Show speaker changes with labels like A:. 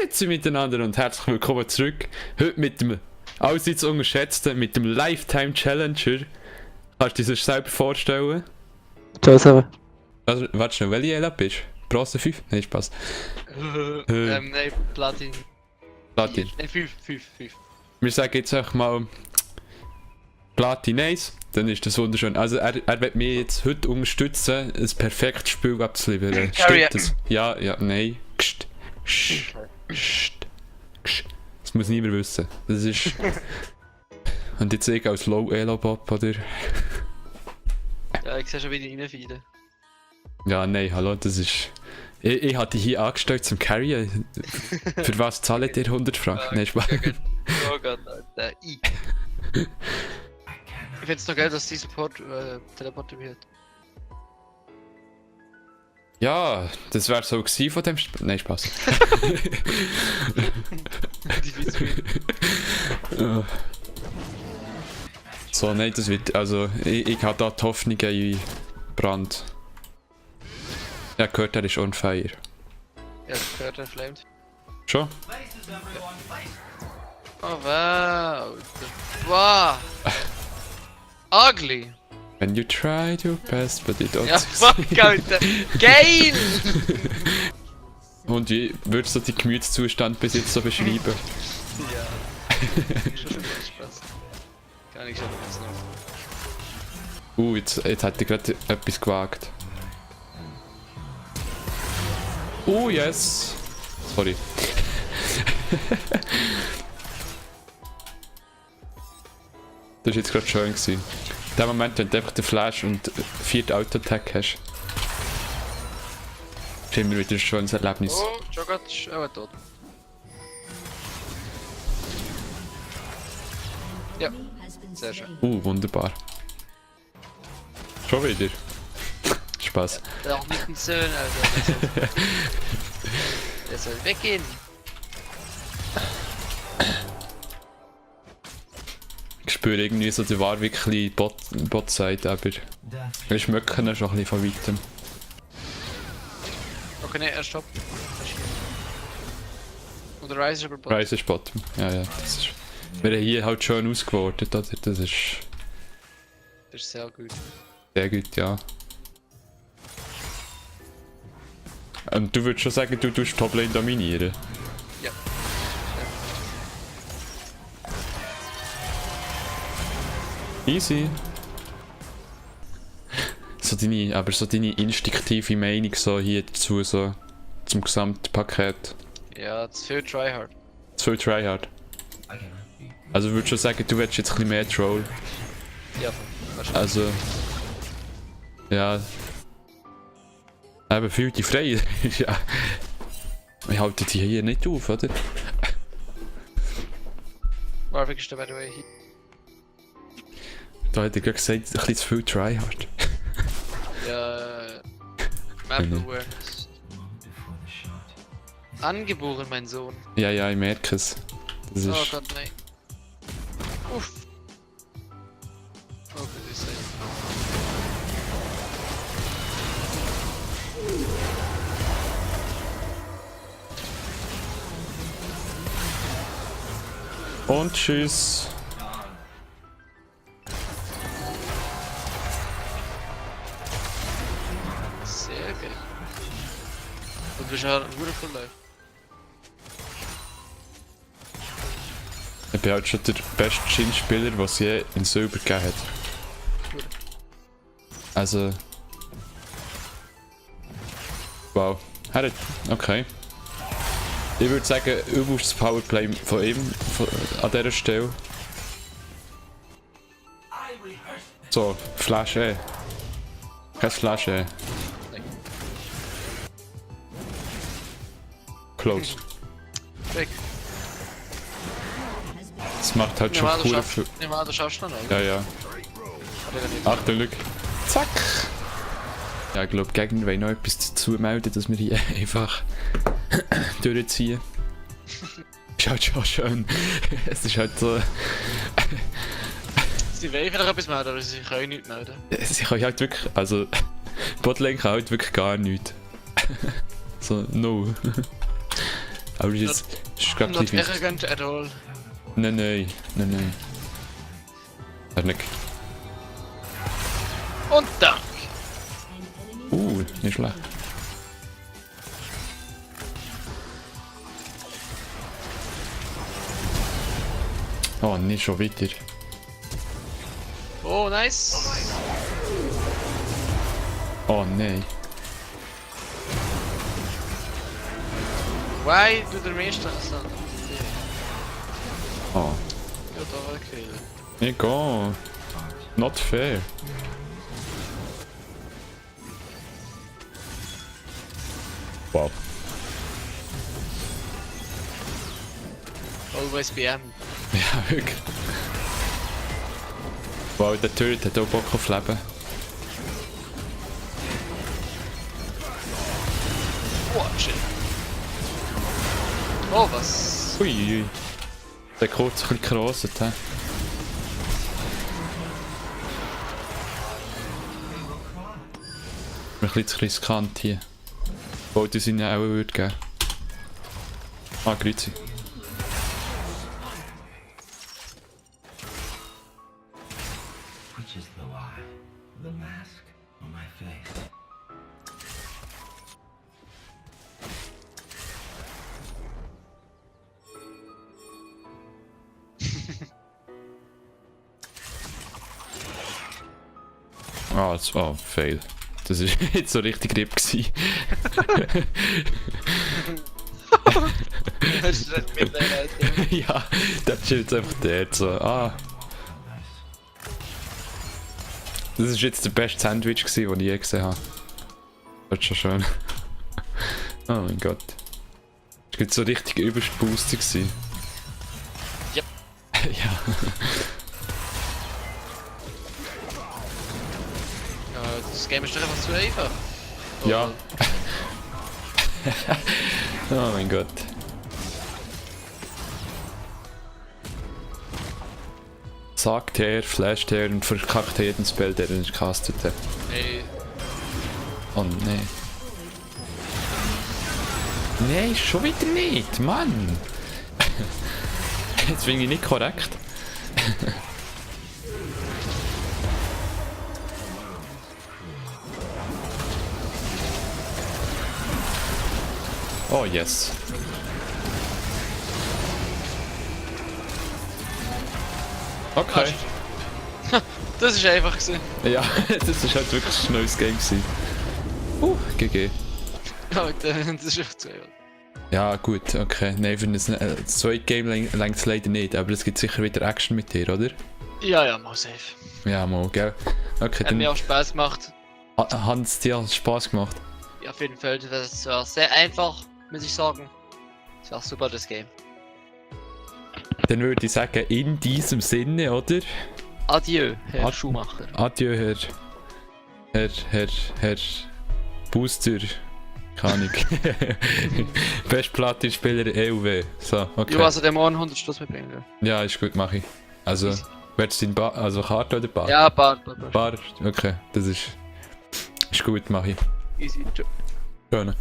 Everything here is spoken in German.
A: Grüezi miteinander und herzlich willkommen zurück. Heute mit dem allseits unterschätzten, mit dem Lifetime Challenger. Kannst du dir das selber vorstellen?
B: Ciao zusammen.
A: Warte schnell, welche Ela bist du? Bronze 5? Nein, Spaß.
C: Nein, Platin.
A: Platin.
C: Nein, 5.
A: Wir sagen jetzt einfach mal Platin 1, dann ist das wunderschön. Also er wird mich jetzt heute unterstützen, ein perfektes Spiel abzuliefern. Stimmt das? Ja, nein. Das muss niemand wissen. Das ist... Und jetzt ich als Low-Elo-Bot, oder?
C: Ja, ich sehe schon wieder reinfeiden.
A: Ja, nein, hallo, das ist... Ich hatte dich hier angestellt zum Carryen. Für was zahlt ihr 100 Franken? Nein, Spaß.
C: Oh Gott, Alter. Ich finde es noch geil, dass die Support teleportiert.
A: Ja, das wäre so gewesen von dem Spiel. Nein, Spaß. So, nein, das wird... Also, ich habe da die Hoffnung in Brand. Ja, gehört, er ist on fire.
C: Ja, gehört er flamed.
A: Schon?
C: Oh wow. Wow. Ugly.
A: When you tried your best, but you don't
C: Ja, fuck, Alter. Geil!
A: Und wie würdest du den Gemütszustand bis jetzt so beschreiben?
C: Ja. Schon Spaß. Kann ich schon was noch.
A: Jetzt hat er gerade etwas gewagt. Yes! Sorry. Das war jetzt gerade schön gewesen. In dem Moment, wenn du einfach den Flash und 4. Auto-Attack hast. Ist immer wieder ein schönes Erlebnis.
C: Oh, Jogat ist auch tot. Ja, sehr schön.
A: Wunderbar. Schon wieder. Spaß.
C: Der auch mit den Söhnen, Alter. Der soll weggehen.
A: Ich spüre irgendwie so den wirklich Bot-Side, aber wir schmecken ihn schon ein bisschen von weitem.
C: Okay, ne, er stoppt. Oder Rise über Bot.
A: Rise ist Bottom. Ja, das ist... Wir haben hier halt schön ausgewortet, oder? Das ist...
C: Das ist sehr gut.
A: Sehr gut, ja. Und du würdest schon sagen, du tust Toplane dominieren?
C: Ja.
A: Easy. Aber so deine instinktive Meinung so hier dazu, so zum Gesamtpaket.
C: Ja, zu viel Tryhard.
A: Zu viel Tryhard. Also würdest du sagen, du willst jetzt ein bisschen mehr Troll?
C: Ja, wahrscheinlich.
A: Also... Ja... Eben, fühl dich frei. Ja. Wir halten die hier nicht auf, oder?
C: Warwick ist der by the way hier.
A: Da hat er gerade gesagt, ein bisschen zu viel Tryhard.
C: Ja, Map Awareness. Angeboren, mein Sohn.
A: Ja, ich merke es. Das
C: Oh
A: ist...
C: Gott, nein. Uff. Oh, das ist safe.
A: Und tschüss.
C: Sehr geil. Und wir schauen gut auf live.
A: Ich bin halt schon der beste Jhin-Spieler, den es je in Silber gegeben hat. Also... Wow. Okay. Ich würde sagen, übelstes Powerplay von ihm an dieser Stelle. So, Flash Kein Flash Close.
C: Weg.
A: Das macht halt schon cool für...
C: Nimm an, du schaffst noch,
A: Ja.
C: oder?
A: Achtung, Glück. Zack! Ja, ich glaube, gegen wenn noch etwas dazu melden, dass wir hier einfach durchziehen. Ist halt schon schön. Es ist halt so...
C: Sie wollen vielleicht etwas melden, aber sie können nichts melden.
A: Sie kann halt wirklich... Also... Botlane kann halt wirklich gar nichts. So, no. Aber das ist gerade
C: Not
A: ein bisschen...
C: arrogant at all.
A: Nein. Hat nicht...
C: Und dank!
A: Nicht schlecht. Oh, nicht schon wieder.
C: Oh, nice!
A: Oh nein.
C: Why do the meeste staan?
A: Oh.
C: Ik wil toch wel killen.
A: Egal. Not fair. Wow.
C: Always BM.
A: Ja, wirklich. Wow, der Turret hat auch Bock auf Leben.
C: Watch it. Oh, was?
A: Ui. Der kurz ein bisschen gerostet, hä? Ein bisschen zu riskant hier. Wollte es ihnen auch würde geben. Ah, grüezi.
B: Which is the lie? The mask on my face.
A: Ah, fail. Das war jetzt so richtig RIP gewesen.
C: Das ist nicht mit der Alter.
A: Ja, das ist jetzt einfach der so. Ah. Das ist jetzt der beste Sandwich gewesen, den ich je gesehen habe. Das ist schon schön. Oh mein Gott. Das war jetzt so richtig übelst boostig gewesen.
C: Yep.
A: Ja.
C: Ja, das Game ist doch einfach zu einfach.
A: Ja. Oh mein Gott. Sagt er, flasht er und verkackt jeden Spell, der er castet hat.
C: Hey,
A: Oh nein. Nein, schon wieder nicht, Mann! Jetzt bin ich nicht korrekt. Oh yes. Okay.
C: das ist einfach gewesen.
A: Ja, das ist halt wirklich ein neues Game gewesen. GG.
C: Ja, das ist echt zu einfach.
A: Ja gut, okay. Nein, für ein zweites Game längt es leider nicht, aber es gibt sicher wieder Action mit dir, oder?
C: Ja, mal safe.
A: Ja, mal, gell? Okay,
C: Hat
A: dann
C: mir auch Spaß gemacht.
A: hat es dir Spaß gemacht.
C: Ja, auf jeden Fall. Das war sehr einfach, muss ich sagen. Das war super, das Game.
A: Dann würde ich sagen, in diesem Sinne, oder?
C: Adieu, Herr Schumacher.
A: Adieu, Herr Booster. Keine Ahnung. Bestplatin-Spieler EUW. So, okay.
C: Du hast den morgen 100 Schluss mitbringen.
A: Ja, ist gut, mach ich. Also, willst du also Karte oder Bar?
C: Ja, Bart.
A: Bar, okay, das ist gut, mach ich.
C: Easy.
A: Schön.